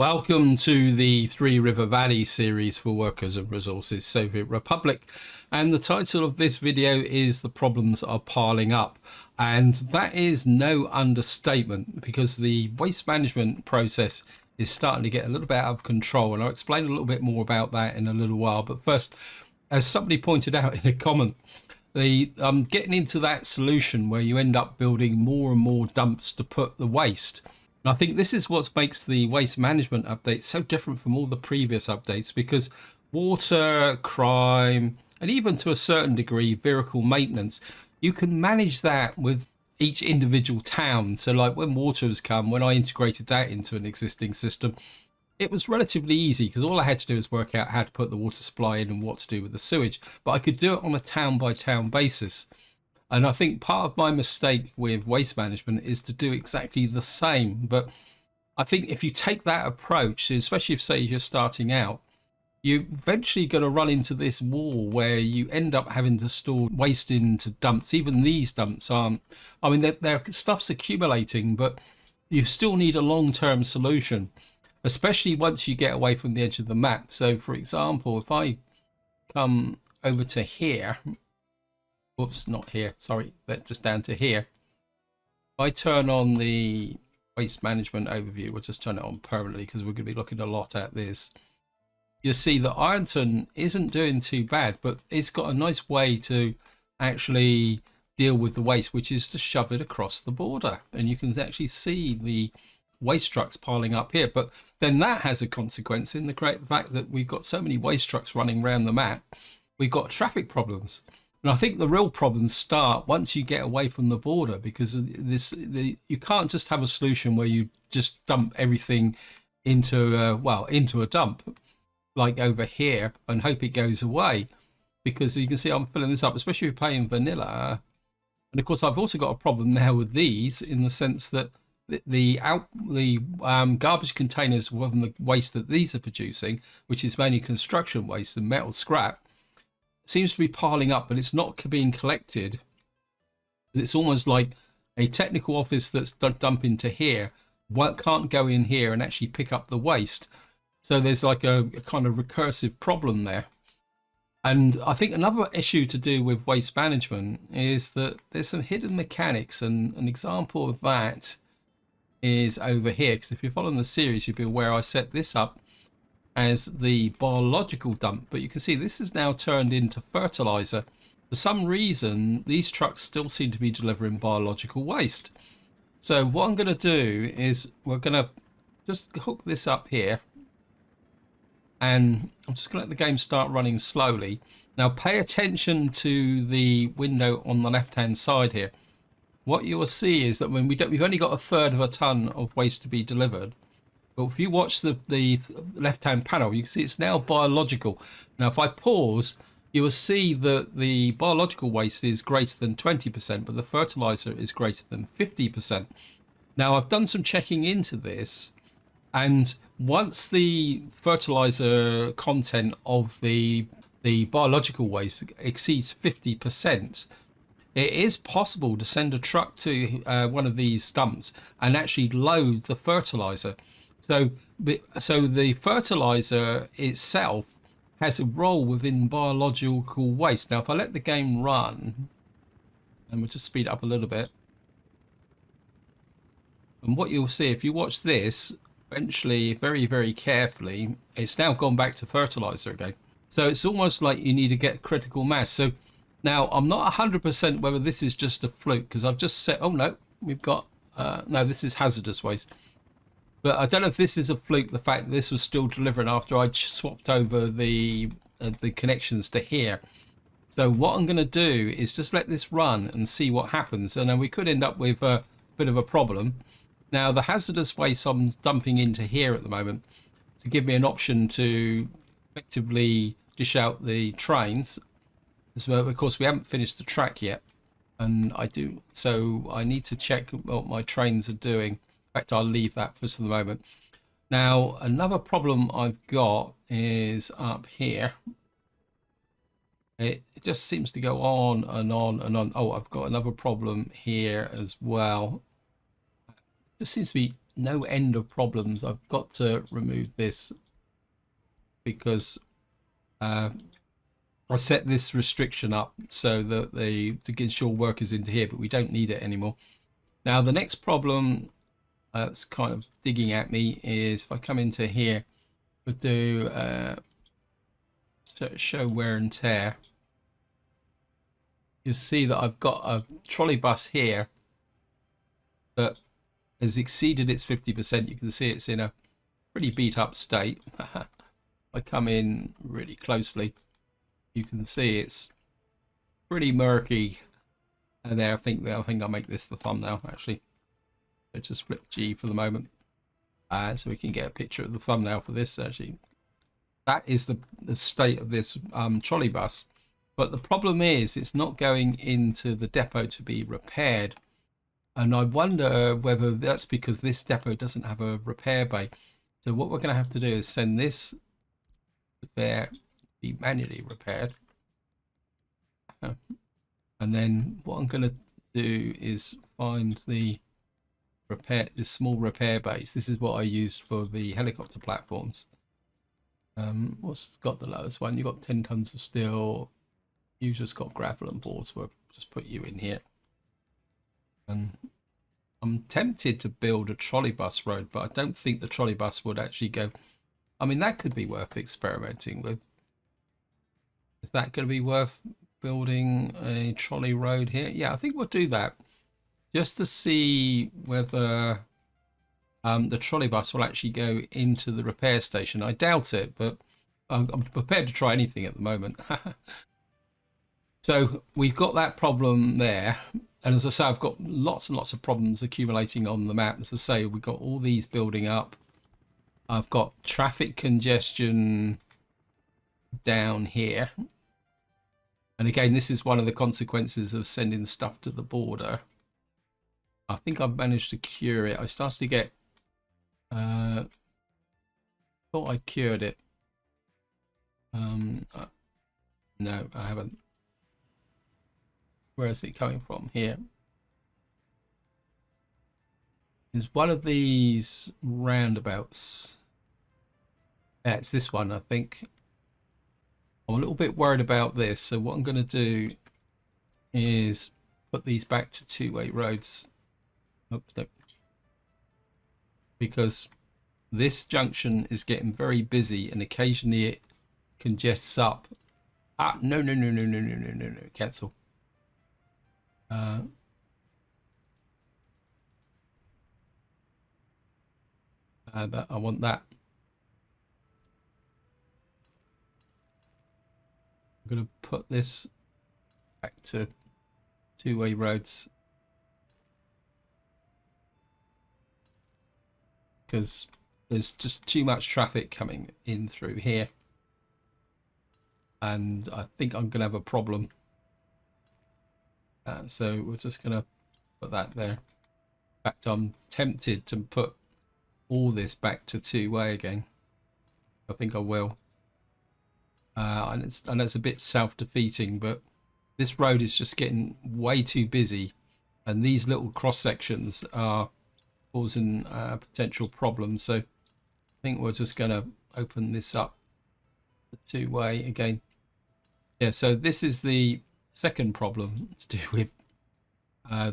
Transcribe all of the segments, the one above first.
Welcome to the Three River Valley series for Workers and Resources Soviet Republic, and the title of this video is The Problems Are Piling Up, and that is no understatement because the waste management process is starting to get a little bit out of control, and I'll explain a little bit more about that in a little while. But first, as somebody pointed out in a comment, the getting into that solution where you end up building more and more dumps to put the waste. And I think this is what makes the waste management update so different from all the previous updates, because water, crime, and even to a certain degree, vehicle maintenance, you can manage that with each individual town. So like when water has come, when I integrated that into an existing system, it was relatively easy because all I had to do was work out how to put the water supply in and what to do with the sewage. But I could do it on a town by town basis. And I think part of my mistake with waste management is to do exactly the same. But I think if you take that approach, especially if, say, you're starting out, you're eventually going to run into this wall where you end up having to store waste into dumps. Even these dumps aren't, I mean, their stuff's accumulating, but you still need a long-term solution, especially once you get away from the edge of the map. So, for example, if I come over to here, whoops, not here, sorry, that's just down to here. If I turn on the waste management overview, we'll just turn it on permanently because we're going to be looking a lot at this. You'll see that Ironton isn't doing too bad, but it's got a nice way to actually deal with the waste, which is to shove it across the border. And you can actually see the waste trucks piling up here. But then that has a consequence in the great fact that we've got so many waste trucks running around the map. We've got traffic problems. And I think the real problems start once you get away from the border, because you can't just have a solution where you just dump everything into a dump like over here and hope it goes away, because you can see I'm filling this up, especially if you're paying vanilla. And of course I've also got a problem now with these in the sense that the garbage containers from the waste that these are producing, which is mainly construction waste and metal scrap, seems to be piling up, but it's not being collected. It's almost like a technical office that's dumping to here can't go in here and actually pick up the waste. So there's like a kind of recursive problem there. And I think another issue to do with waste management is that there's some hidden mechanics, and an example of that is over here, because if you're following the series, you'll be aware I set this up as the biological dump, but you can see this is now turned into fertilizer. For some reason, these trucks still seem to be delivering biological waste. So what I'm going to do is we're going to just hook this up here, and I'm just going to let the game start running slowly. Now pay attention to the window on the left hand side here. What you will see is that when we've only got 1/3 of a ton of waste to be delivered. But if you watch the left-hand panel, you can see it's now biological. Now, if I pause, you will see that the biological waste is greater than 20%, but the fertilizer is greater than 50%. Now, I've done some checking into this, and once the fertilizer content of the biological waste exceeds 50%, it is possible to send a truck to one of these dumps and actually load the fertilizer. So the fertilizer itself has a role within biological waste. Now, if I let the game run, and we'll just speed it up a little bit, and what you'll see if you watch this, eventually, very, very carefully, it's now gone back to fertilizer again. So it's almost like you need to get critical mass. So now I'm not 100% whether this is just a fluke, because I've just set, oh no, we've got, no, this is hazardous waste. But I don't know if this is a fluke, the fact that this was still delivering after I swapped over the connections to here. So what I'm going to do is just let this run and see what happens. And then we could end up with a bit of a problem. Now, the hazardous waste I'm dumping into here at the moment to give me an option to effectively dish out the trains. So, of course, we haven't finished the track yet. And so I need to check what my trains are doing. In fact, I'll leave that for the moment. Now, another problem I've got is up here. It just seems to go on and on and on. Oh, I've got another problem here as well. It just seems to be no end of problems. I've got to remove this because I set this restriction up so that to ensure workers into here, but we don't need it anymore. Now the next problem that's kind of digging at me is if I come into here, we'll do show wear and tear. You'll see that I've got a trolley bus here that has exceeded its 50%. You can see it's in a pretty beat up state. I come in really closely, you can see it's pretty murky. And there, I think I'll make this the thumbnail actually. So just flip G for the moment, so we can get a picture of the thumbnail for this. Actually, that is the state of this trolley bus. But the problem is it's not going into the depot to be repaired. And I wonder whether that's because this depot doesn't have a repair bay. So what we're going to have to do is send this there to be manually repaired. And then what I'm going to do is find the small repair base. This is what I used for the helicopter platforms. What's got the lowest one? You've got 10 tons of steel. You just got gravel and boards. We'll just put you in here. And I'm tempted to build a trolley bus road, but I don't think the trolley bus would actually go. I mean, that could be worth experimenting with. Is that going to be worth building a trolley road here? Yeah, I think we'll do that just to see whether the trolley bus will actually go into the repair station. I doubt it, but I'm prepared to try anything at the moment. So we've got that problem there. And as I say, I've got lots and lots of problems accumulating on the map. As I say, we've got all these building up. I've got traffic congestion down here. And again, this is one of the consequences of sending stuff to the border. I think I've managed to cure it. I started to get... thought I cured it. No, I haven't. Where is it coming from? Here. Is one of these roundabouts. Yeah, it's this one, I think. I'm a little bit worried about this. So what I'm going to do is put these back to two-way roads. Oops, no. Because this junction is getting very busy and occasionally it congests up. Ah, no, cancel. But I want that. I'm going to put this back to two-way roads because there's just too much traffic coming in through here, and I think I'm going to have a problem. So we're just going to put that there. In fact, I'm tempted to put all this back to two-way again. I think I will. And I know it's a bit self-defeating, but this road is just getting way too busy, and these little cross sections are causing potential problems. So I think we're just going to open this up to two-way again. Yeah, so this is the second problem to do with I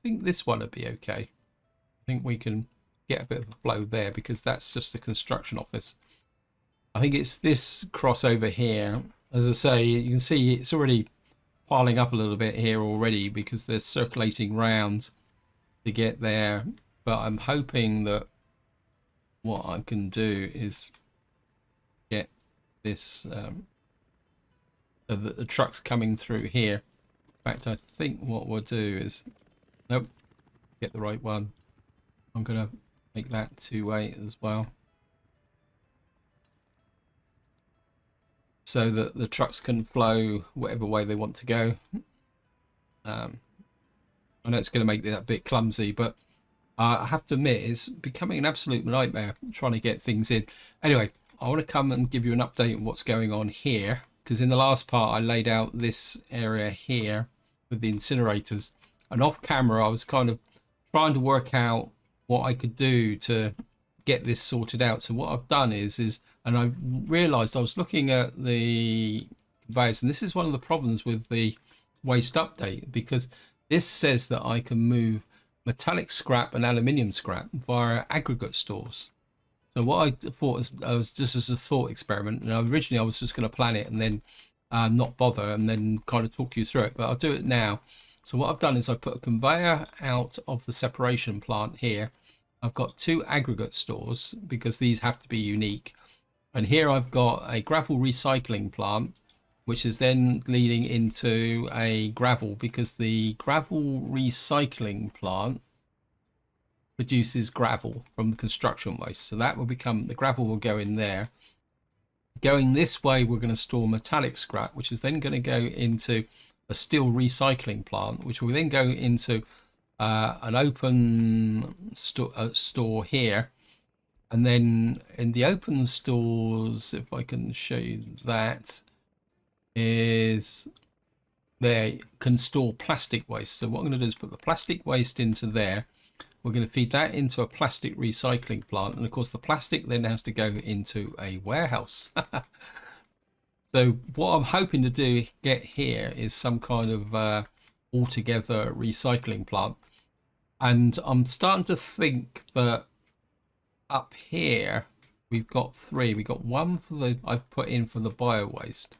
think this one would be okay. I think we can get a bit of a flow there because that's just the construction office. I think it's this crossover here. As I say, you can see it's already piling up a little bit here already because they're circulating round to get there. But I'm hoping that what I can do is get this so that the truck's coming through here. In fact, I think what we'll do is, nope, get the right one. I'm going to make that two-way as well, so that the trucks can flow whatever way they want to go. I know it's going to make that a bit clumsy, but I have to admit it's becoming an absolute nightmare trying to get things in. Anyway, I want to come and give you an update on what's going on here, because in the last part I laid out this area here with the incinerators, and off camera I was kind of trying to work out what I could do to get this sorted out. So what I've done is and I realized I was looking at the conveyors, and this is one of the problems with the waste update, because this says that I can move metallic scrap and aluminium scrap via aggregate stores. So what I thought was just as a thought experiment, and originally I was just going to plan it and then not bother and then kind of talk you through it, but I'll do it now. So what I've done is I put a conveyor out of the separation plant here. I've got 2 aggregate stores because these have to be unique. And here I've got a gravel recycling plant, which is then leading into a gravel, because the gravel recycling plant produces gravel from the construction waste. So that will become, the gravel will go in there. Going this way, we're going to store metallic scrap, which is then going to go into a steel recycling plant, which will then go into an open store here. And then in the open stores, if I can show you that, is they can store plastic waste. So what I'm going to do is put the plastic waste into there. We're going to feed that into a plastic recycling plant. And of course, the plastic then has to go into a warehouse. So what I'm hoping to get here is some kind of altogether recycling plant. And I'm starting to think that up here, we've got 3. We've got one for the, I've put in for the bio waste.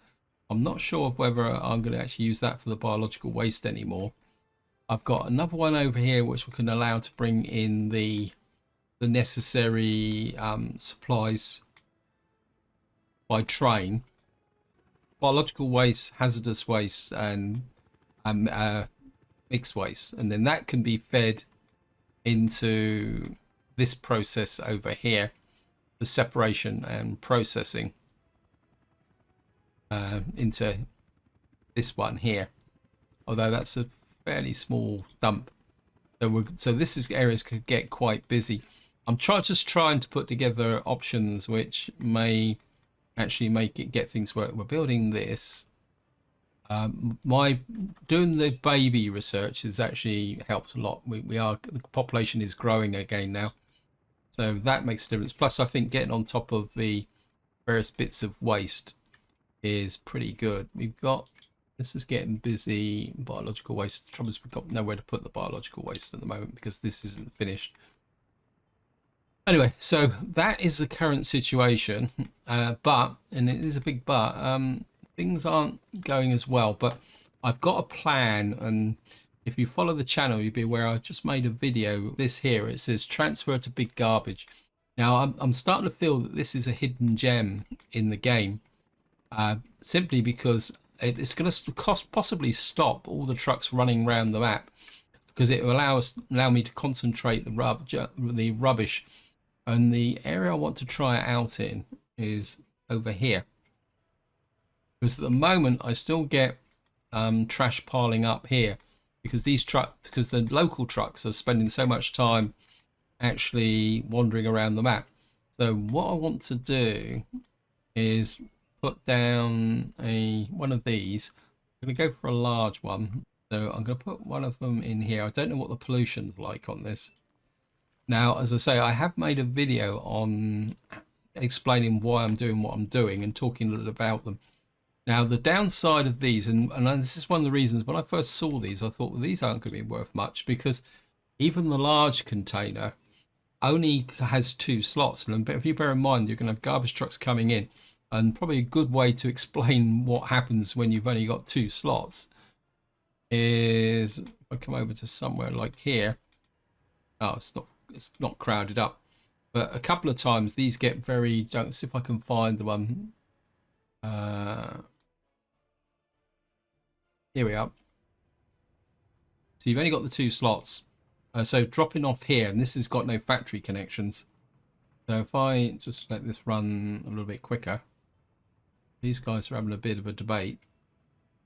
I'm not sure of whether I'm going to actually use that for the biological waste anymore. I've got another one over here which we can allow to bring in the necessary supplies by train. Biological waste, hazardous waste, and mixed waste, and then that can be fed into this process over here, the separation and processing, into this one here, although that's a fairly small dump. So this is areas could get quite busy. I'm just trying to put together options which may actually get things work. We're building this. My doing the baby research has actually helped a lot. The population is growing again now, so that makes a difference. Plus, I think getting on top of the various bits of waste is pretty good. This is getting busy. Biological waste. The trouble is we've got nowhere to put the biological waste at the moment because this isn't finished. Anyway, so that is the current situation. But, and it is a big but, things aren't going as well. But I've got a plan, and if you follow the channel, you'll be aware I just made a video. This here, it says transfer to big garbage. Now, I'm starting to feel that this is a hidden gem in the game, simply because it's going to possibly stop all the trucks running around the map, because it will allow me to concentrate the rubbish. And the area I want to try it out in is over here, because at the moment I still get trash piling up here, because the local trucks are spending so much time actually wandering around the map. So what I want to do is put down one of these. I'm going to go for a large one. So I'm going to put one of them in here. I don't know what the pollution's like on this. Now, as I say, I have made a video on explaining why I'm doing what I'm doing and talking a little about them. Now, the downside of these, and this is one of the reasons when I first saw these, I thought, well, these aren't going to be worth much, because even the large container only has 2 slots. And if you bear in mind, you're going to have garbage trucks coming in, and probably a good way to explain what happens when you've only got 2 slots is, if I come over to somewhere like here, oh, it's not crowded up, but a couple of times these get very, let's see if I can find the one. Here we are. So you've only got the 2 slots. So dropping off here, and this has got no factory connections. So if I just let this run a little bit quicker, these guys are having a bit of a debate.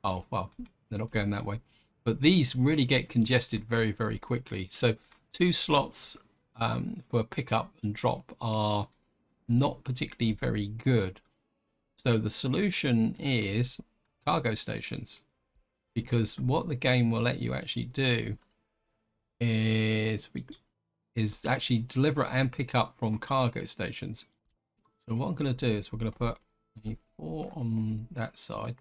Oh, well, they're not going that way. But these really get congested very, very quickly. So 2 slots for pickup and drop are not particularly very good. So the solution is cargo stations, because what the game will let you actually do is actually deliver and pick up from cargo stations. So what I'm going to do is we're going to put a 4 on that side.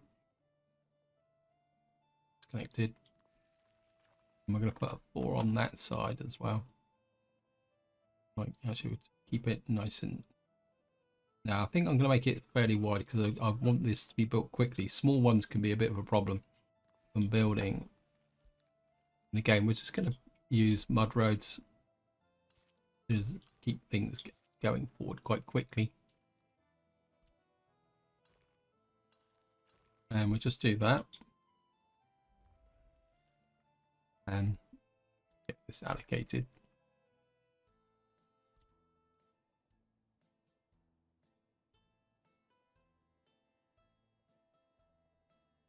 It's connected. And we're going to put a 4 on that side as well. Like, actually, we'll keep it nice and... Now, I think I'm going to make it fairly wide because I want this to be built quickly. Small ones can be a bit of a problem when building. And again, we're just going to use mud roads to keep things going forward quite quickly. And we'll just do that. And get this allocated.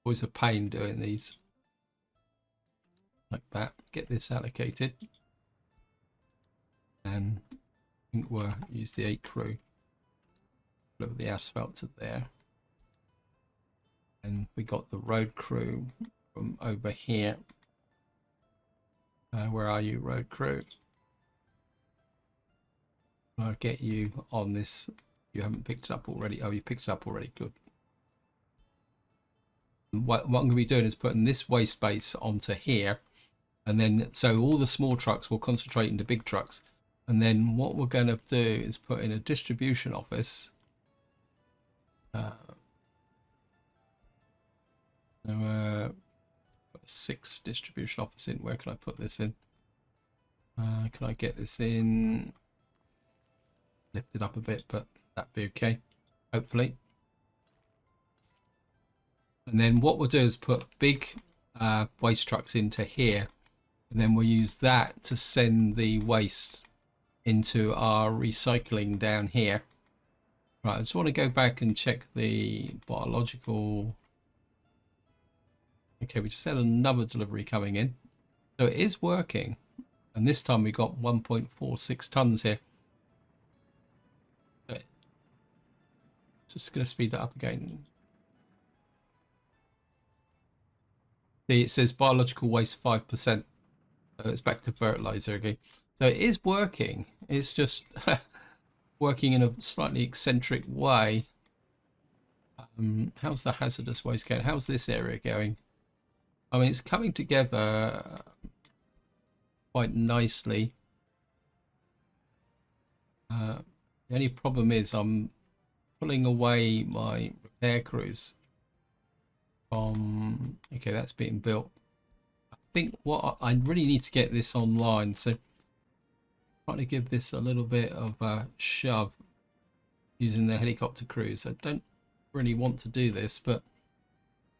Always a pain doing these. Like that. Get this allocated. And I think we'll use the 8 crew. Deliver the asphalt to there. And we got the road crew from over here. Where are you, road crew? I'll get you on this. You haven't picked it up already. Oh, you picked it up already. Good. And what I'm going to be doing is putting this waste base onto here. And then, so all the small trucks will concentrate into big trucks. And then what we're going to do is put in a distribution office. Put a 6 distribution office in. Where can I put this in? Can I get this in? Lift it up a bit, but that'd be okay, hopefully. And then what we'll do is put big waste trucks into here, and then we'll use that to send the waste into our recycling down here. Right, I just want to go back and check the biological. Okay, we just had another delivery coming in. So it is working. And this time we got 1.46 tons here. Okay. Just going to speed that up again. See, it says biological waste 5%. So it's back to fertilizer again. So it is working. It's just working in a slightly eccentric way. How's the hazardous waste going? How's this area going? I mean, it's coming together quite nicely. The only problem is I'm pulling away my repair crews from... Okay, that's being built. I think what I really need to get this online, so I'm trying to give this a little bit of a shove using the helicopter crews. I don't really want to do this, but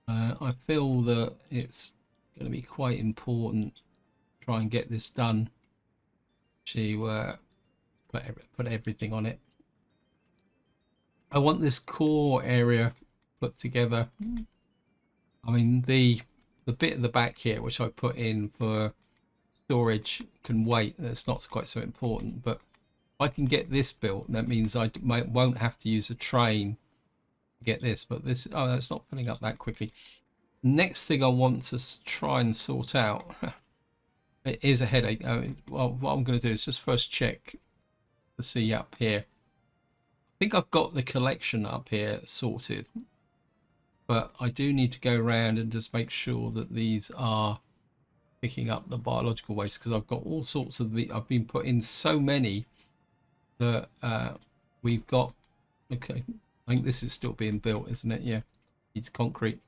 I feel that it's going to be quite important to try and get this done. To put everything on it. I want this core area put together. I mean, the bit at the back here, which I put in for storage, can wait. That's not quite so important. But if I can get this built, that means I won't have to use a train to get this. But this, oh, it's not filling up that quickly. Next thing I want to try and sort out, it is a headache. Well, what I'm going to do is just first check to see up here. I think I've got the collection up here sorted, but I do need to go around and just make sure that these are picking up the biological waste, because I've got all sorts of I've been put in so many that we've got. Okay, I think this is still being built, isn't it? Yeah, needs concrete.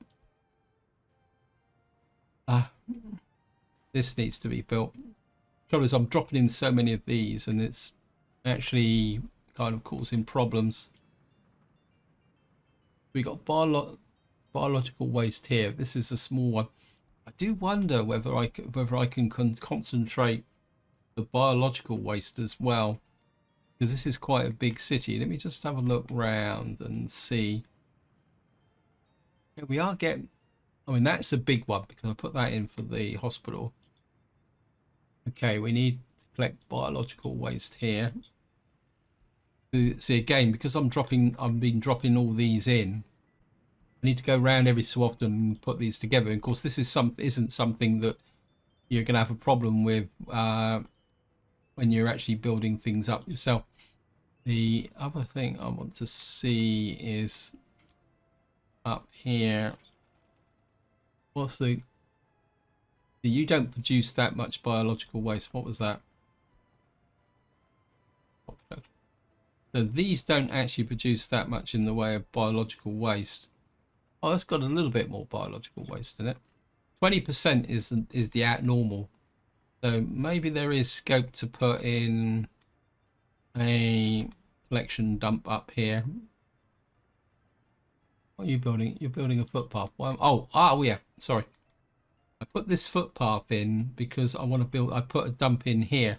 This needs to be built. The trouble is I'm dropping in so many of these and it's actually kind of causing problems. We got biological waste here. This is a small one. I do wonder whether I can concentrate the biological waste as well, because this is quite a big city. Let me just have a look round and see. Yeah, we are getting... I mean, that's a big one because I put that in for the hospital. Okay, we need to collect biological waste here. See, again, because I've been dropping all these in, I need to go around every so often and put these together. And of course, this is isn't something that you're going to have a problem with when you're actually building things up yourself. The other thing I want to see is up here. What's the... You don't produce that much biological waste. What was that? So these don't actually produce that much in the way of biological waste. Oh, that's got a little bit more biological waste in it. 20% is the normal. So maybe there is scope to put in a collection dump up here. What are you building? You're building a footpath. Oh yeah. Sorry. I put this footpath in because I want to build. I put a dump in here,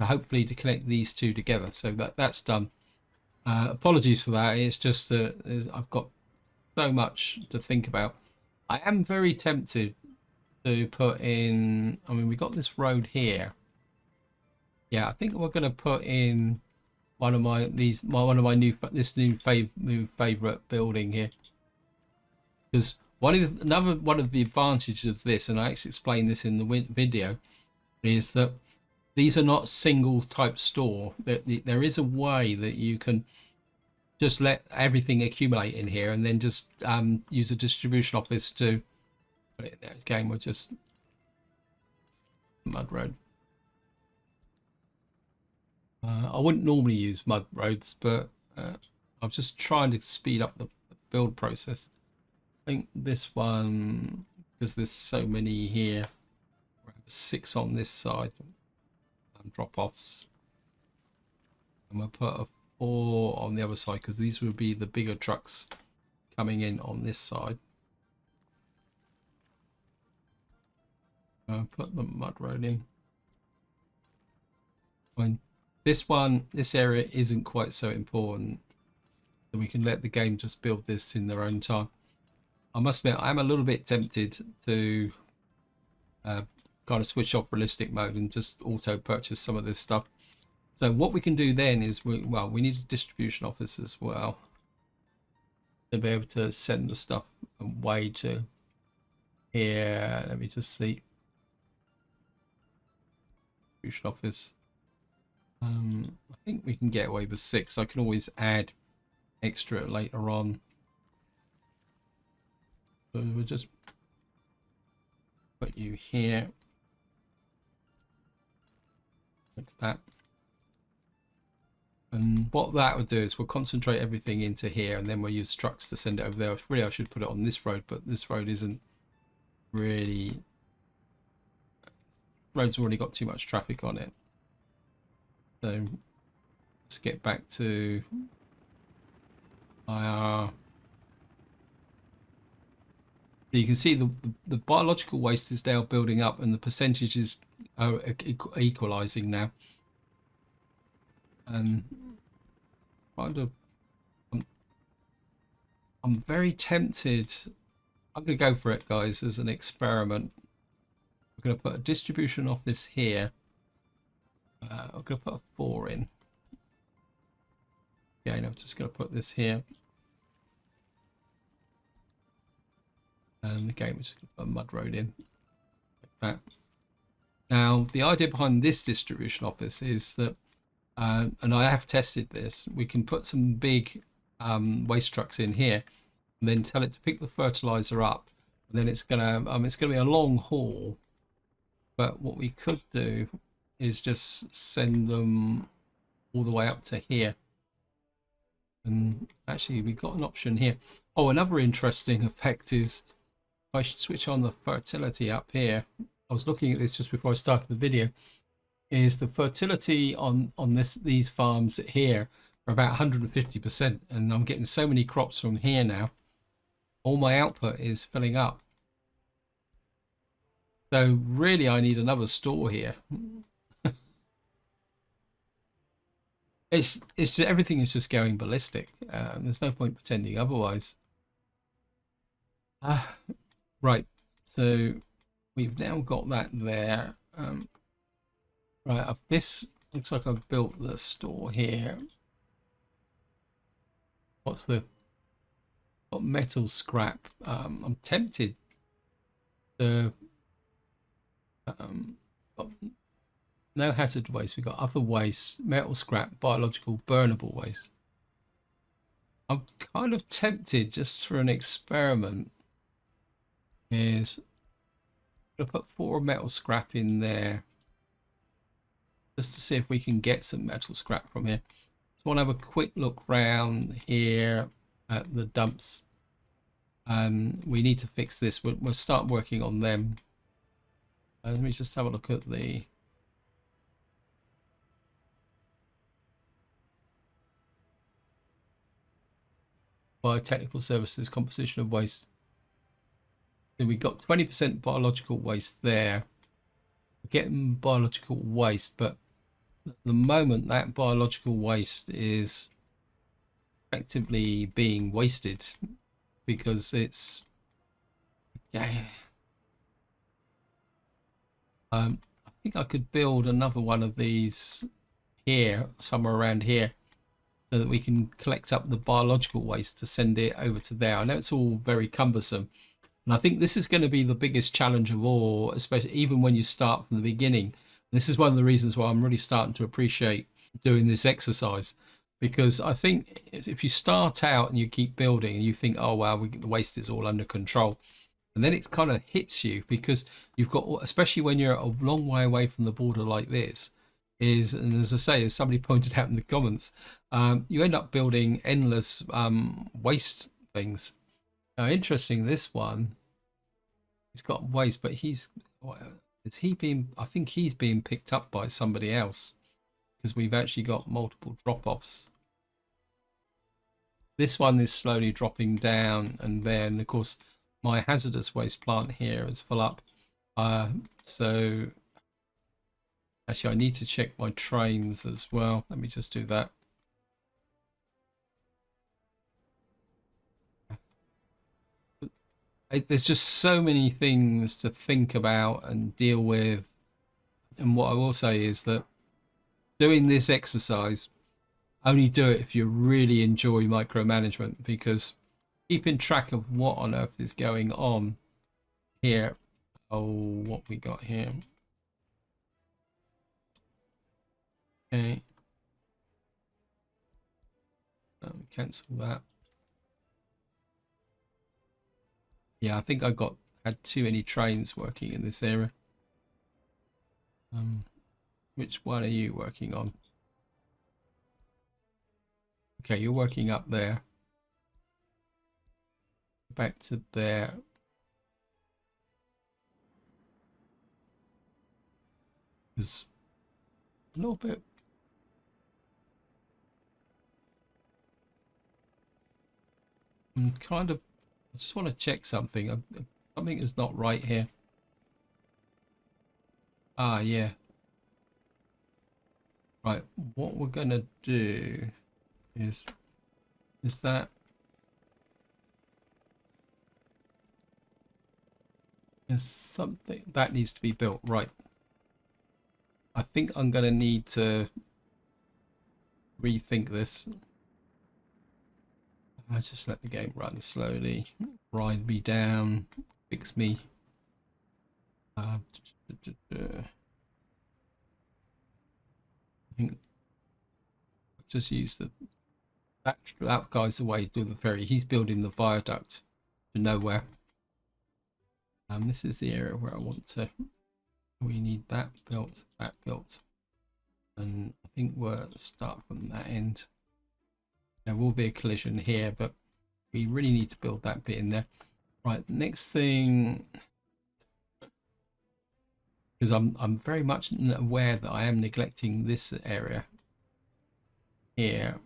hopefully to connect these two together. So that's done. Apologies for that. It's just that I've got so much to think about. I am very tempted to put in. I mean, we got this road here. Yeah, I think we're going to put in one of my new favorite building here, because another one of the advantages of this, and I actually explained this in the video, is that these are not single type store. There is a way that you can just let everything accumulate in here and then just use a distribution office to put it in there. Again, we're just mud road. I wouldn't normally use mud roads, but I'm just trying to speed up the build process. I think this one, because there's so many here, we'll have 6 on this side, drop-offs, and we'll put a 4 on the other side, because these will be the bigger trucks coming in on this side. Put the mud road in. Fine. This area isn't quite so important, so we can let the game just build this in their own time. I must admit, I'm a little bit tempted to kind of switch off realistic mode and just auto purchase some of this stuff. So what we can do then is, we need a distribution office as well to be able to send the stuff away to here. Let me just see. Distribution office. I think we can get away with 6. I can always add extra later on. So we'll just put you here, like that. And what that would do is we'll concentrate everything into here, and then we'll use trucks to send it over there. Really, I should put it on this road, but this road isn't really... Road's already got too much traffic on it. So let's get back to IR. You can see the biological waste is now building up, and the percentages are equalizing now. And kind of, I'm very tempted. I'm going to go for it, guys, as an experiment. We're going to put a distribution office here. I'm going to put a 4 in. Yeah, I'm just going to put this here. And again, we're just going to put a mud road in, like that. Now, the idea behind this distribution office is that, and I have tested this, we can put some big waste trucks in here, and then tell it to pick the fertilizer up. And then it's gonna be a long haul. But what we could do is just send them all the way up to here. And actually, we've got an option here. Oh, another interesting effect is, I should switch on the fertility up here. I was looking at this just before I started the video. Is the fertility on these farms here are about 150%, and I'm getting so many crops from here now. All my output is filling up. So really, I need another store here. It's just, everything is just going ballistic. There's no point pretending otherwise. Right, so we've now got that there. Right, this looks like I've built the store here. What's the... Got metal scrap. I'm tempted to got no hazard waste. We've got other waste, metal scrap, biological, burnable waste. I'm kind of tempted just for an experiment is to put 4 metal scrap in there just to see if we can get some metal scrap from here. So I want to have a quick look round here at the dumps. We need to fix this. We'll start working on them. Let me just have a look at the biotechnical services composition of waste. So we got 20% biological waste there. We're getting biological waste, but at the moment that biological waste is effectively being wasted because it's I think I could build another one of these here, somewhere around here, so that we can collect up the biological waste to send it over to there. I know it's all very cumbersome, and I think this is going to be the biggest challenge of all, especially even when you start from the beginning. This is one of the reasons why I'm really starting to appreciate doing this exercise, because I think if you start out and you keep building and you think, oh wow, the waste is all under control, and then it kind of hits you because you've got, especially when you're a long way away from the border like this, and as I say, as somebody pointed out in the comments, you end up building endless waste things. Now, interesting, this one, he's got waste, but is he being, I think he's being picked up by somebody else because we've actually got multiple drop-offs. This one is slowly dropping down, and then of course my hazardous waste plant here is full up. So actually I need to check my trains as well. Let me just do that. There's just so many things to think about and deal with. And what I will say is that doing this exercise, only do it if you really enjoy micromanagement, because keeping track of what on earth is going on here. Oh, what we got here. Okay. Cancel that. Yeah, I think I had too many trains working in this area. Which one are you working on? Okay, you're working up there. Back to there. There's a little bit. I'm kind of, I just want to check something. Something is not right here. Ah, yeah. Right, what we're gonna do is that there's something that needs to be built. Right. I think I'm gonna need to rethink this. I just let the game run slowly, ride me down, fix me. I think just use that guy's away doing the ferry. He's building the viaduct to nowhere. This is the area where I want to. We need that built, and I think we'll start from that end. There will be a collision here, but we really need to build that bit in there. Right, next thing, because I'm very much aware that I am neglecting this area here,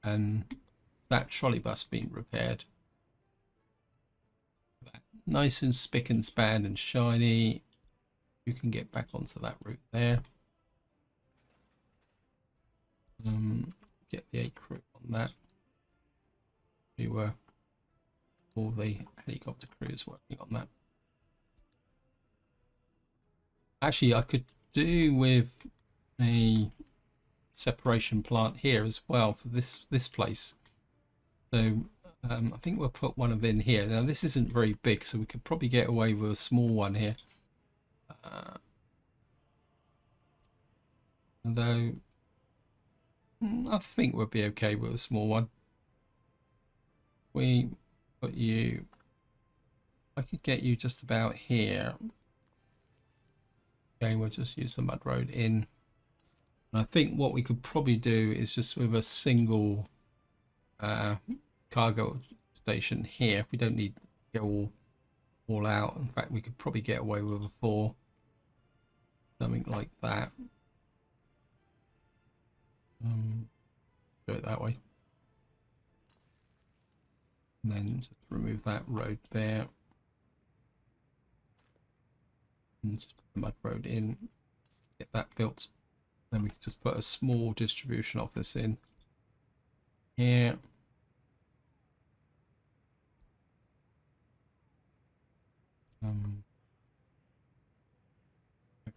and that trolley bus being repaired. Nice and spick and span and shiny. You can get back onto that route there. Get the 8 crew on that. We were all the helicopter crews working on that. Actually, I could do with a separation plant here as well for this place. So I think we'll put one of in here. Now this isn't very big, so we could probably get away with a small one here. Although I think we'll be okay with a small one. We put you, I could get you just about here. Okay, we'll just use the mud road in. And I think what we could probably do is just with a single cargo station here. We don't need to go all out. In fact, we could probably get away with a 4, something like that. Do it that way, and then just remove that road there, and just put the mud road in, get that built. Then we can just put a small distribution office in here.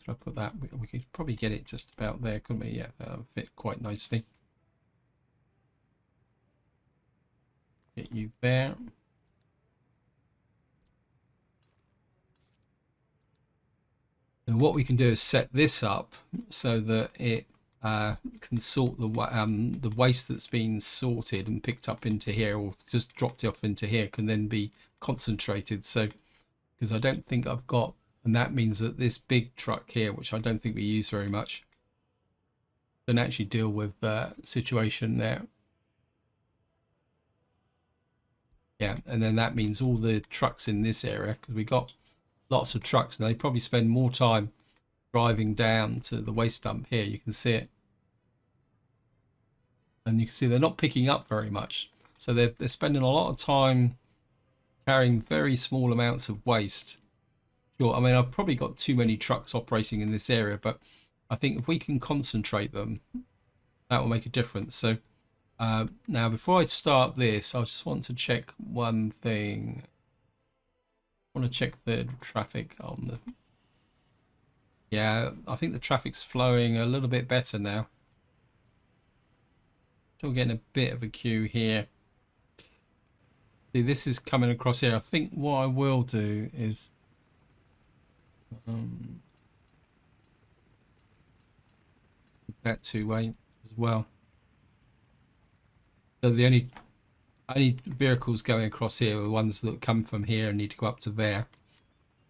Could I put that? We could probably get it just about there, couldn't we? Yeah, that'll fit quite nicely. Get you there. And what we can do is set this up so that it can sort the waste that's been sorted and picked up into here, or just dropped off into here, can then be concentrated. So, because I don't think I've got, and that means that this big truck here, which I don't think we use very much, can actually deal with the situation there. Yeah, and then that means all the trucks in this area, because we got lots of trucks, and they probably spend more time driving down to the waste dump here. You can see it, and you can see they're not picking up very much, so they're spending a lot of time carrying very small amounts of waste. Sure, I mean, I've probably got too many trucks operating in this area, but I think if we can concentrate them, that will make a difference. So now, before I start this, I just want to check one thing. I want to check the traffic on the... Yeah, I think the traffic's flowing a little bit better now. Still getting a bit of a queue here. See, this is coming across here. I think what I will do is... that two-way as well. So the only vehicles going across here are the ones that come from here and need to go up to there,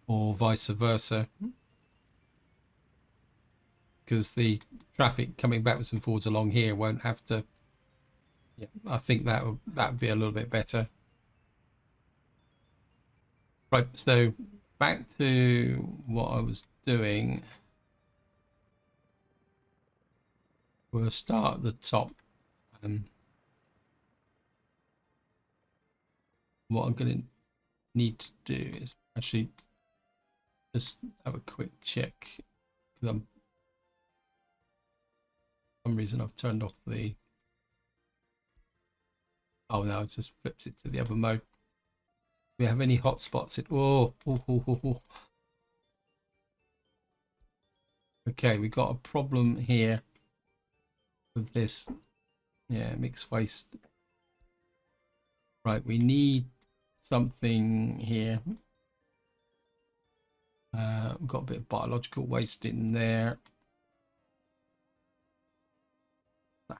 or vice versa, because the traffic coming backwards and forwards along here won't have to. Yeah, I think that would be a little bit better. Right, so back to what I was doing. We'll start at the top. What I'm going to need to do is actually just have a quick check, because for some reason I've turned off the... Oh no, it just flips it to the other mode. Do we have any hotspots? Okay, we got a problem here with this. Yeah, mixed waste. Right, we need something here. We've got a bit of biological waste in there.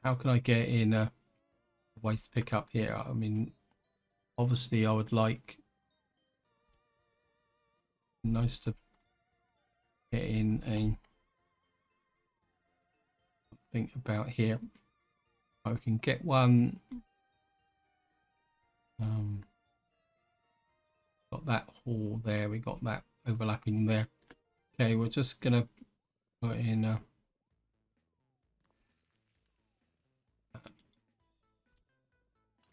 How can I get in a waste pickup here? I mean, obviously I would like... nice to get in a... think about here. I can get one. Got that hole there. We got that overlapping there. Okay, we're just gonna put in a...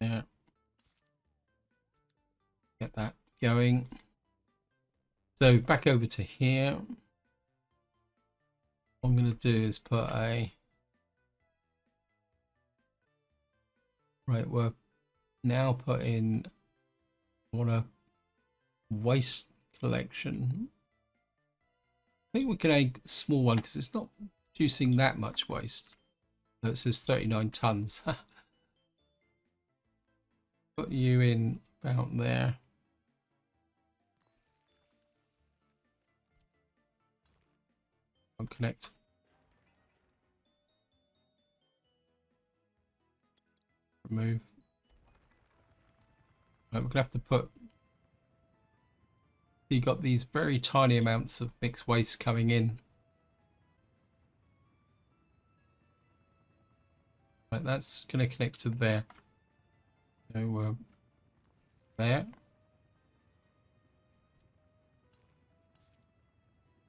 yeah. Get that going. So back over to here. What I'm gonna do is put a... right, we're now putting... I want a waste collection. I think we can make a small one because it's not producing that much waste. No, it says 39 tons. Put you in about there. Won't connect. Remove. Right, we're gonna have to put. You got these very tiny amounts of mixed waste coming in. Right, that's gonna connect to there. So there.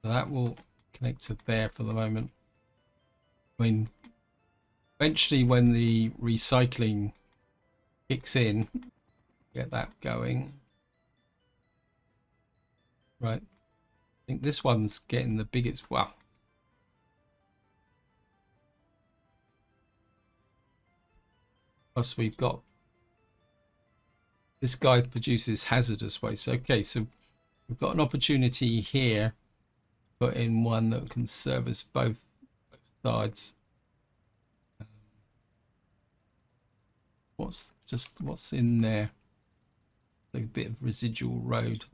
So that will connect to there for the moment. I mean, eventually when the recycling kicks in, get that going. Right. I think this one's getting the biggest. Wow. Plus we've got this guy produces hazardous waste. Okay, so we've got an opportunity here. Put in one that can service both sides. What's in there? Like a bit of residual road.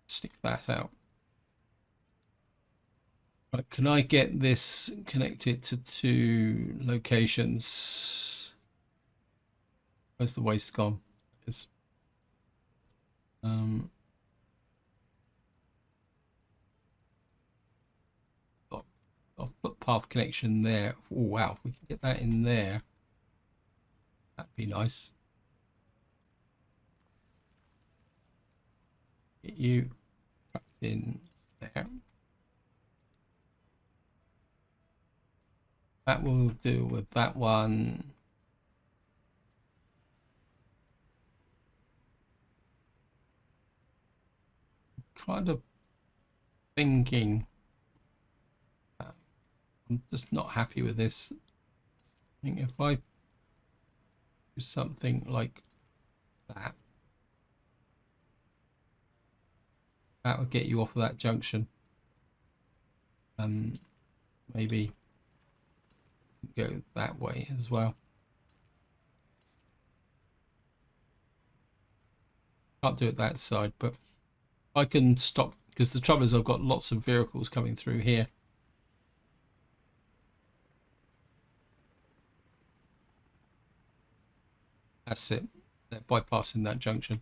Stick that out. Right, can I get this connected to 2 locations? Where's the waste gone? It's, I'll put path connection there. Oh wow, we can get that in there. That'd be nice. Get you tucked in there. That will do with that one. Kind of thinking. I'm just not happy with this. I think if I do something like that, that would get you off of that junction. Maybe go that way as well. Can't do it that side, but I can stop, because the trouble is I've got lots of vehicles coming through here. That's it. They're bypassing that junction.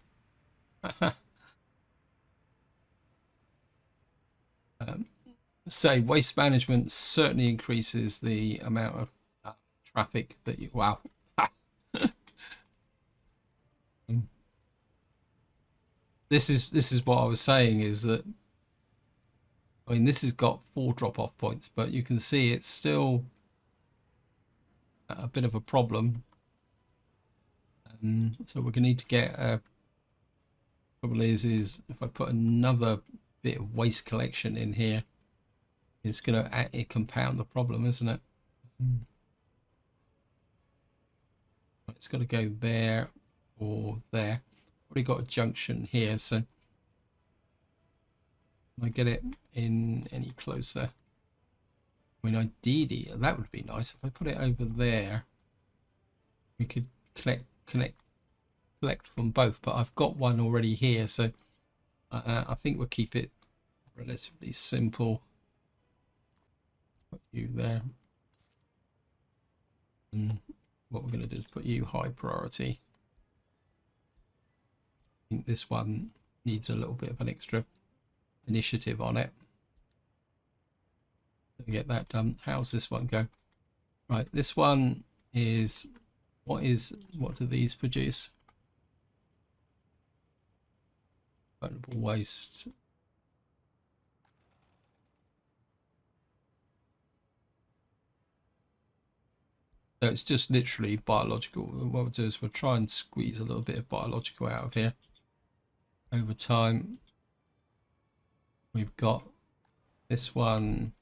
Say waste management certainly increases the amount of traffic that you. Wow. This is what I was saying, is that I mean this has got 4 drop-off points, but you can see it's still a bit of a problem. So we're gonna need to get trouble is if I put another bit of waste collection in here, it's gonna compound the problem, isn't it? It's got to go there or there. Already got a junction here, so can I get it in any closer? I mean, ideally that would be nice. If I put it over there, we could collect from both, but I've got one already here, so I think we'll keep it relatively simple. Put you there, and what we're going to do is put you high priority. I think this one needs a little bit of an extra initiative on it to get that done. How's this one go? Right, this one is what do these produce? Vulnerable waste. So it's just literally biological. What we'll do is we'll try and squeeze a little bit of biological out of here over time. We've got this one.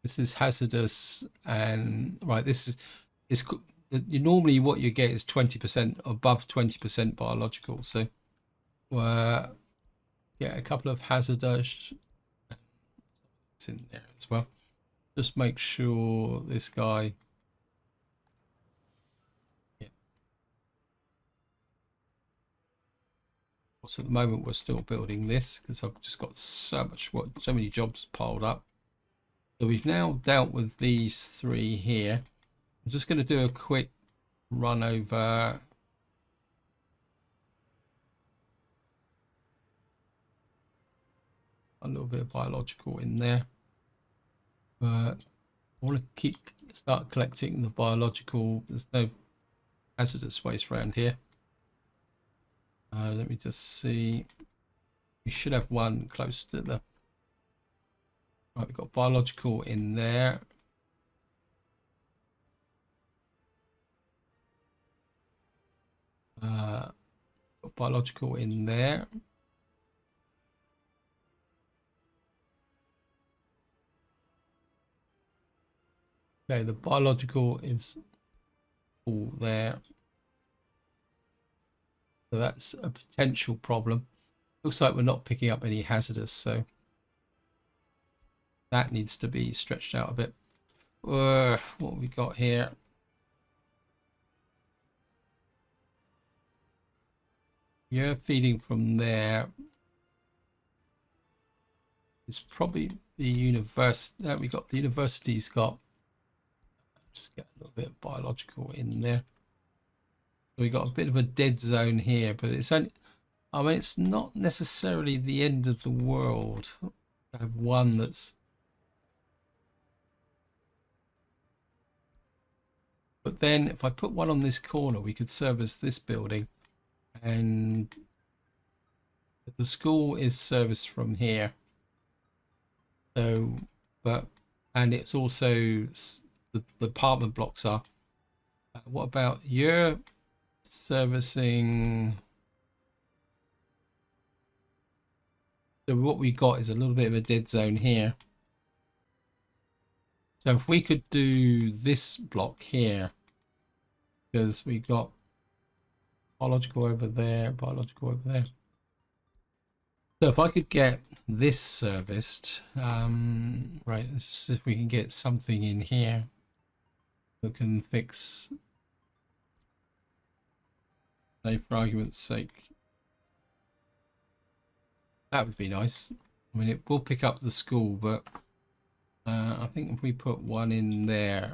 This is hazardous, and right, this is normally what you get is 20%, above 20% biological. So get a couple of hazardous in there as well. Just make sure this guy. So at the moment we're still building this because I've just got so many jobs piled up. So we've now dealt with these three here. I'm just going to do a quick run over a little bit of biological in there, but I want to start collecting the biological. There's no hazardous waste around here. Let me just see. We should have one close to the. Right, we've got biological in there. Got biological in there. Okay, the biological is all there. So that's a potential problem. Looks like we're not picking up any hazardous, so that needs to be stretched out a bit. What have we got here? Yeah, feeding from there. It's probably the university. We got the university's got. Just get a little bit of biological in there. So we got a bit of a dead zone here, but it's only. I mean, it's not necessarily the end of the world. I have one that's. But then if I put one on this corner, we could service this building, and the school is serviced from here. So, and it's also the apartment blocks are. What about your servicing? So what we got is a little bit of a dead zone here. So if we could do this block here, because we got biological over there, biological over there. So if I could get this serviced, right, let's see if we can get something in here that can fix, say for argument's sake, that would be nice. I mean, it will pick up the school, but I think if we put one in there,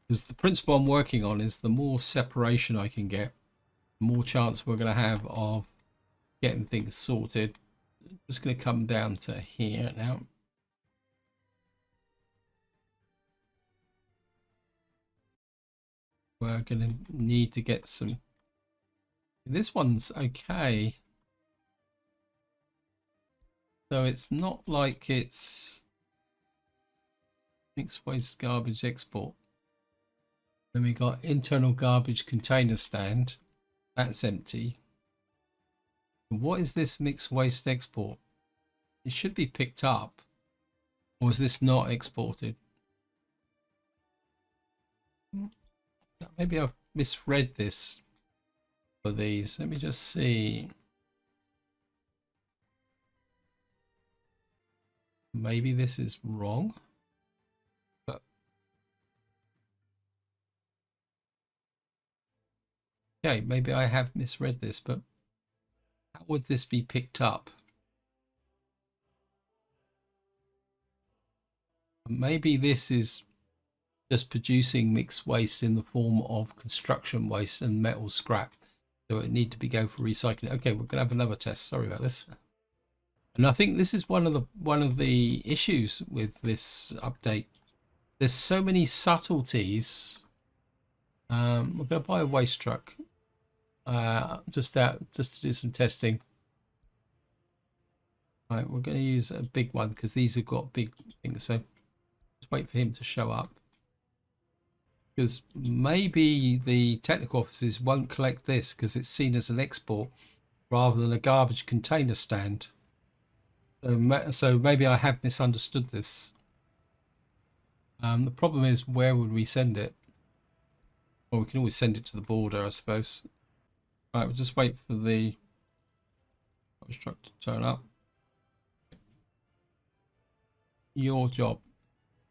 because the principle I'm working on is the more separation I can get, the more chance we're going to have of getting things sorted. Just going to come down to here now. We're going to need to get some. This one's okay. So it's not like it's mixed waste garbage export. Then we got internal garbage container stand. That's empty. What is this mixed waste export? It should be picked up. Or is this not exported? Maybe I've misread this for these. Let me just see. Maybe this is wrong. But okay, maybe I have misread this, but how would this be picked up? Maybe this is just producing mixed waste in the form of construction waste and metal scrap. So it need to be go for recycling. Okay, we're gonna have another test. Sorry about this. And I think this is one of the issues with this update. There's so many subtleties. We're gonna buy a waste truck. Just to do some testing. Right, we're gonna use a big one because these have got big things. So just wait for him to show up. Because maybe the technical offices won't collect this because it's seen as an export rather than a garbage container stand. So maybe I have misunderstood this. The problem is, where would we send it? Well, we can always send it to the border, I suppose. Right, we'll just wait for the garbage truck to turn up. Your job.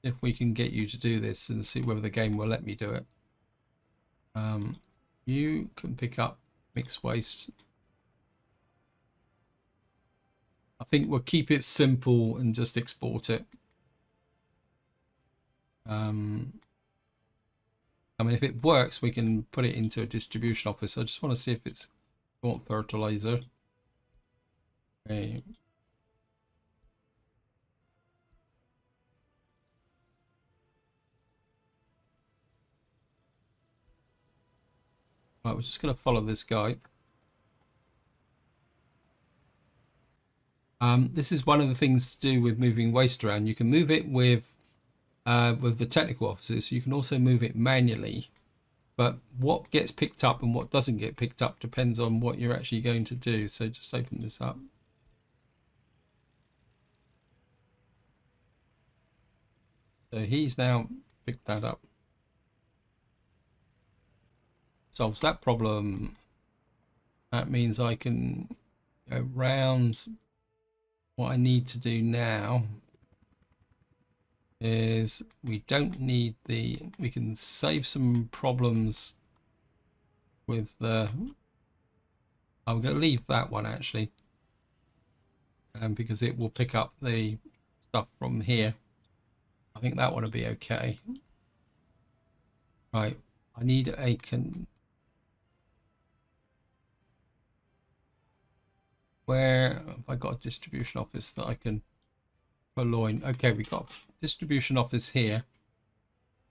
If we can get you to do this and see whether the game will let me do it. You can pick up mixed waste. I think we'll keep it simple and just export it. I mean, if it works, we can put it into a distribution office. I just want to see if it's want fertilizer. Okay. Right, we're just going to follow this guy. This is one of the things to do with moving waste around. You can move it with the technical officers. You can also move it manually. But what gets picked up and what doesn't get picked up depends on what you're actually going to do. So just open this up. So he's now picked that up. Solves that problem. That means I can go round. What I need to do now is we don't need we can save some problems with the, I'm going to leave that one actually, because it will pick up the stuff from here. I think that one will be okay. Right, I need a where have I got a distribution office that I can purloin? Okay, we got distribution office here.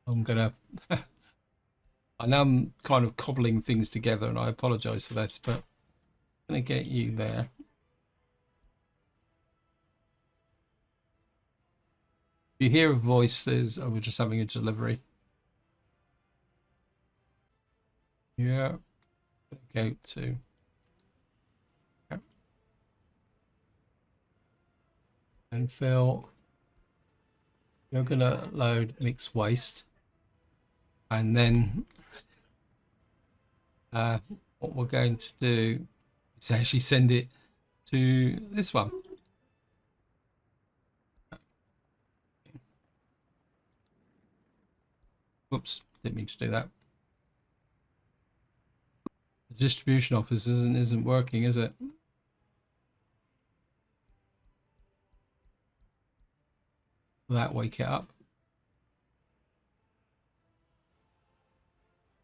I'm gonna I know I'm kind of cobbling things together and I apologize for this, but I'm gonna get you there. If you hear a voice, says, oh, we're just having a delivery. Yeah, go to and Phil, you're gonna load mixed waste, and then what we're going to do is actually send it to this one. Whoops, didn't mean to do that. The distribution office isn't working, is it? Will that wake it up?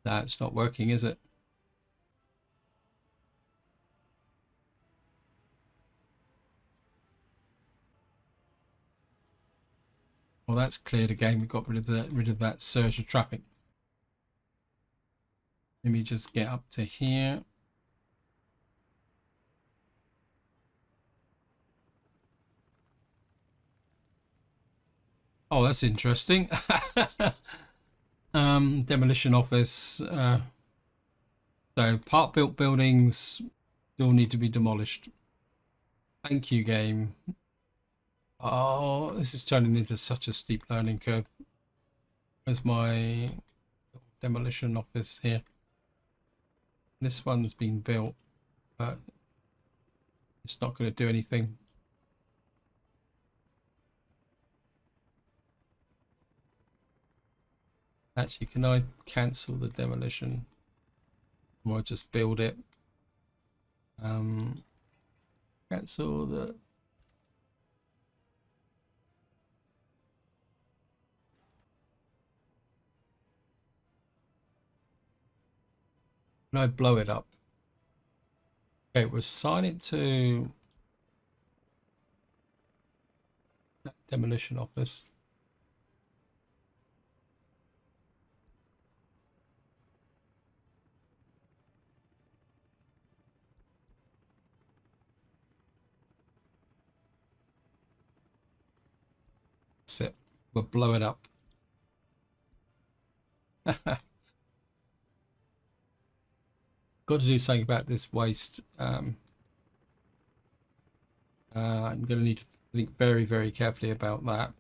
No, it's not working, is it? Well, that's cleared again. We got rid of that surge of traffic. Let me just get up to here. Oh, that's interesting. Demolition office. So part-built buildings still need to be demolished. Thank you, game. Oh, this is turning into such a steep learning curve. Where's my demolition office here? This one's been built, but it's not going to do anything. Actually, can I cancel the demolition? Or just build it? Cancel the... Can I blow it up? Okay, we'll assign it to that demolition office. That's it. We'll blow it up. Got to do something about this waste. I'm going to need to think very, very carefully about that.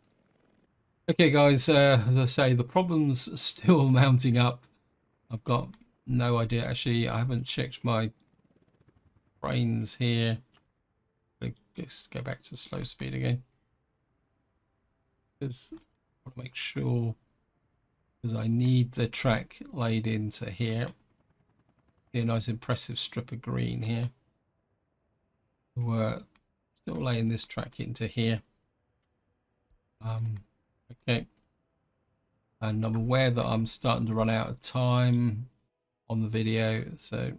Okay, guys, as I say, the problem's still mounting up. I've got no idea. Actually, I haven't checked my brains here. Let's go back to slow speed again. Because I want to make sure, because I need the track laid into here. See a nice impressive strip of green here. We're still laying this track into here. Okay. And I'm aware that I'm starting to run out of time on the video, so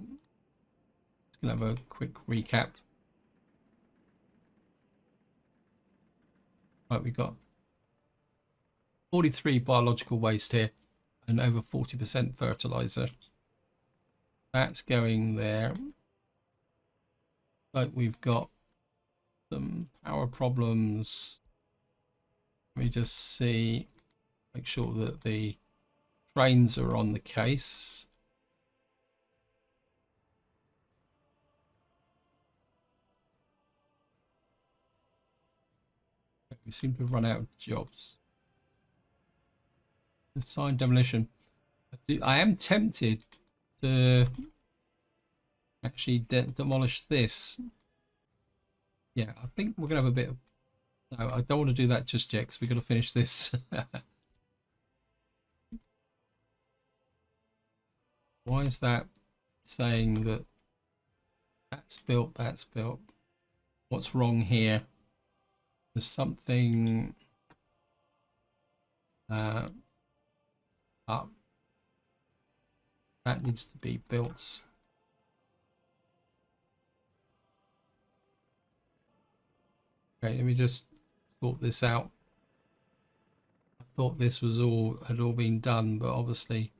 just gonna have a quick recap. Right, we've got 43 biological waste here and over 40% fertilizer. That's going there. Like we've got some power problems. Let me just see, make sure that the trains are on the case. We seem to have run out of jobs. Assign demolition. I am tempted to actually demolish this. Yeah, I think we're gonna have a bit of... No, I don't want to do that just yet because we're gonna finish this. Why is that saying that that's built, that's built? What's wrong here? There's something up. That needs to be built. Okay, let me just sort this out. I thought this was had all been done, but obviously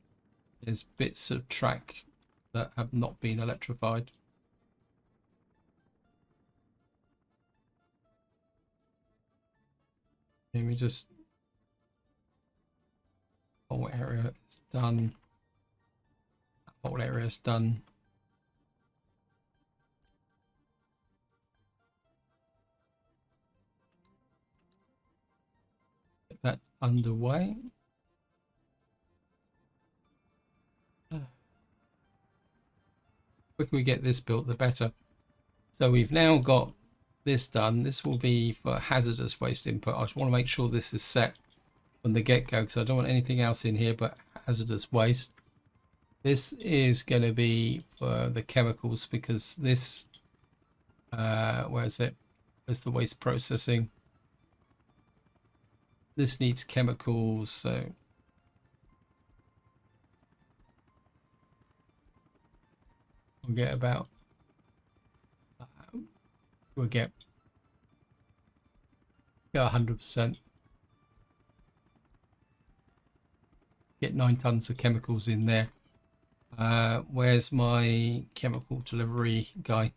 there's bits of track that have not been electrified. Let me just... whole area is done. That whole area is done. Get that underway. The quicker we get this built, the better. So we've now got this done. This will be for hazardous waste input. I just want to make sure this is set from the get-go because I don't want anything else in here but hazardous waste. This is going to be for the chemicals because this where is it? Where's the waste processing? This needs chemicals, so we'll get about we'll get 100%. Get 9 tons of chemicals in there. Where's my chemical delivery guy?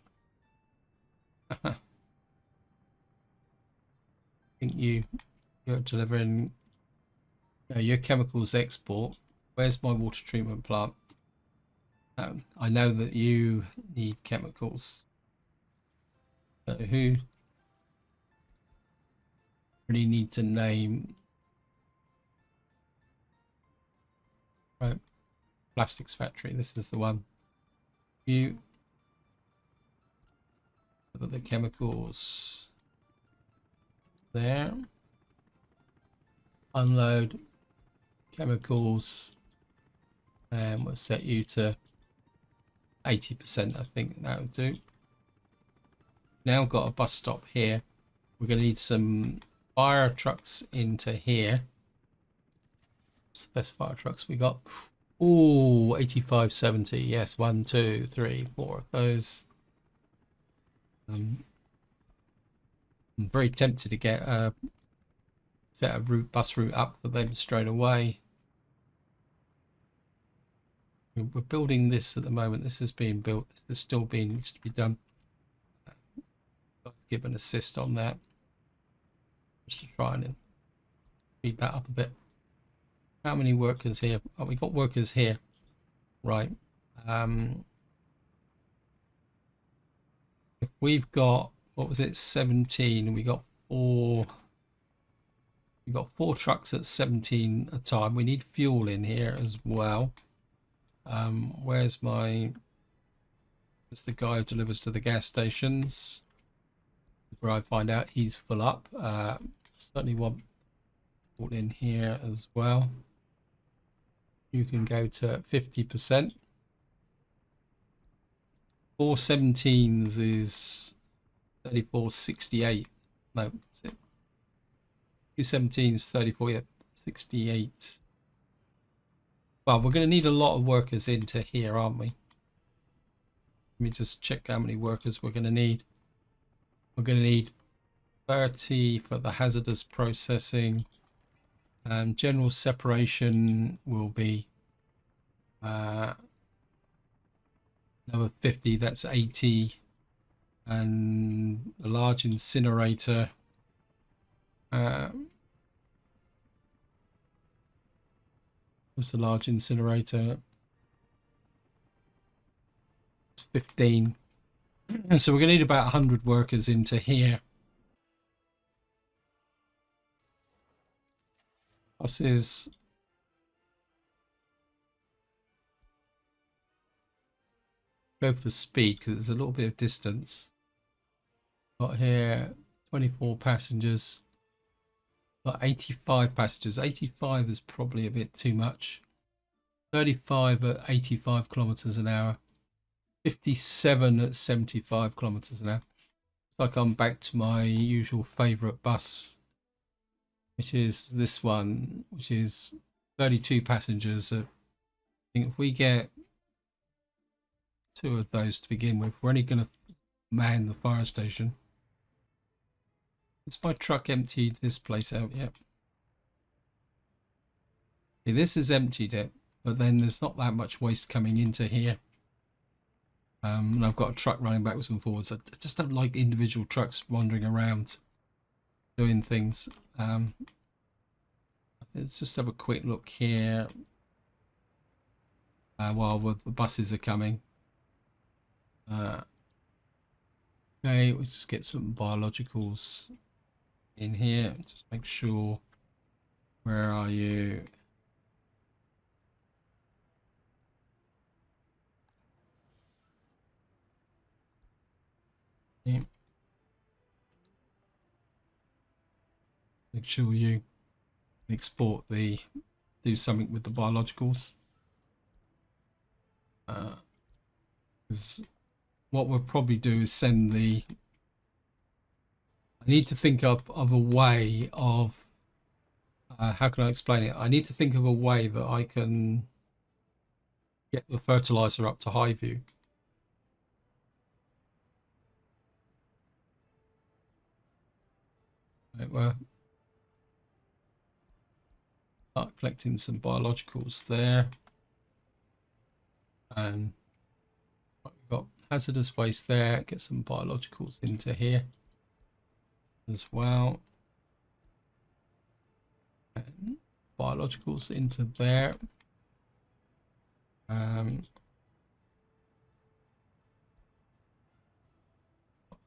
I think you're delivering your chemicals export. Where's my water treatment plant? I know that you need chemicals. So who really need to name? Right, plastics factory. This is the one. You put the chemicals there. Unload chemicals, and we'll set you to 80%. I think that would do. Now got a bus stop here. We're going to need some fire trucks into here. What's the best fire trucks we got? Oh, 8570. Yes, 1, 2, 3, 4 of those. I'm very tempted to get a set a bus route up for them straight away. We're building this at the moment. This is being built. This is still needs to be done. I'll give an assist on that just to try and speed that up a bit. How many workers here? Oh, we got workers here, right? If we've got, what was it, 17, and we got 4. We've got 4 trucks at 17 a time. We need fuel in here as well. Where's the guy who delivers to the gas stations? Where I find out he's full up. Certainly want fuel in here as well. You can go to 50%. 417s is 3468. No, is it? 217s 34, yeah, 68. Well, we're going to need a lot of workers into here, aren't we? Let me just check how many workers we're going to need. We're going to need 30 for the hazardous processing. General separation will be another 50, that's 80. And a large incinerator. What's the large incinerator? It's 15. So we're going to need about 100 workers into here. Buses. Go for speed because there's a little bit of distance. Got here 24 passengers. Got 85 passengers. 85 is probably a bit too much. 35 at 85 kilometers an hour. 57 at 75 kilometers an hour. It's like I'm back to my usual favorite bus, which is this one, which is 32 passengers. I think if we get 2 of those to begin with, we're only going to man the fire station. Is my truck emptied this place out yet? Okay, this is emptied it, but then there's not that much waste coming into here. And I've got a truck running backwards and forwards. I just don't like individual trucks wandering around doing things. Let's just have a quick look here while the buses are coming. Okay, let's just get some biologicals in here. Just make sure. Where are you? Yeah. Make sure you export do something with the biologicals. Because what we'll probably do is send I need to think of a way of how can I explain it? I need to think of a way that I can get the fertilizer up to high view. Right, well, start collecting some biologicals there. And we've got hazardous waste there. Get some biologicals into here as well. And biologicals into there.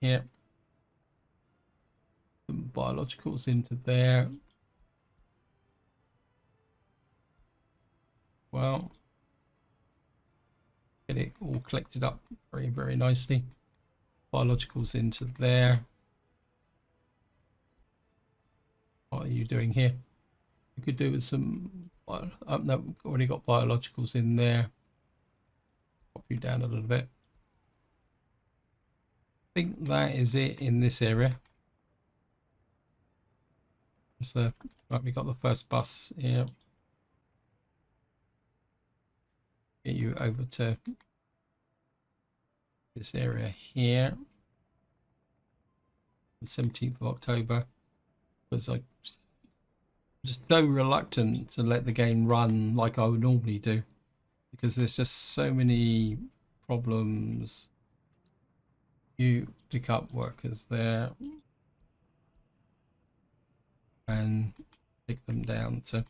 Here. Some biologicals into there. Well, get it all collected up very, very nicely. Biologicals into there. What are you doing here? You could do with some. No, already got biologicals in there. Pop you down a little bit. I think that is it in this area. So right, we got the first bus here. Get you over to this area here. The 17th of October. Because I'm just so reluctant to let the game run like I would normally do. Because there's just so many problems. You pick up workers there. And take them down to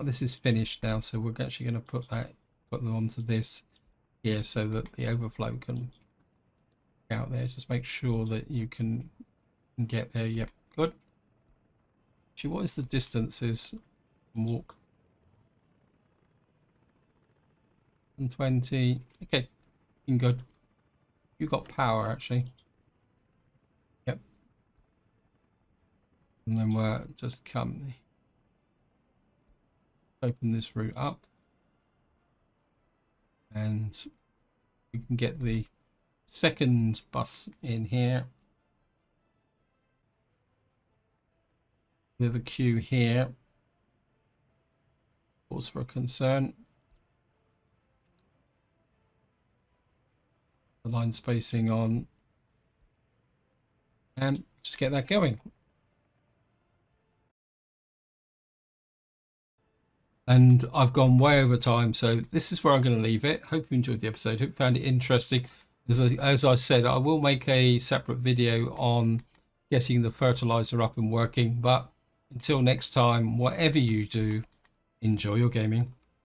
this is finished now, so we're actually going to put them onto this here so that the overflow can get out there. Just make sure that you can get there. Yep, good. Actually, what is the distances? Walk 120. Okay, good. You got power actually. Yep. And then we're just open this route up and We can get the second bus in here with a queue here. Cause for concern. The line spacing on, and just get that going. And I've gone way over time, so this is where I'm going to leave it. Hope you enjoyed the episode. Hope you found it interesting. As I said, I will make a separate video on getting the fertilizer up and working. But until next time, whatever you do, enjoy your gaming.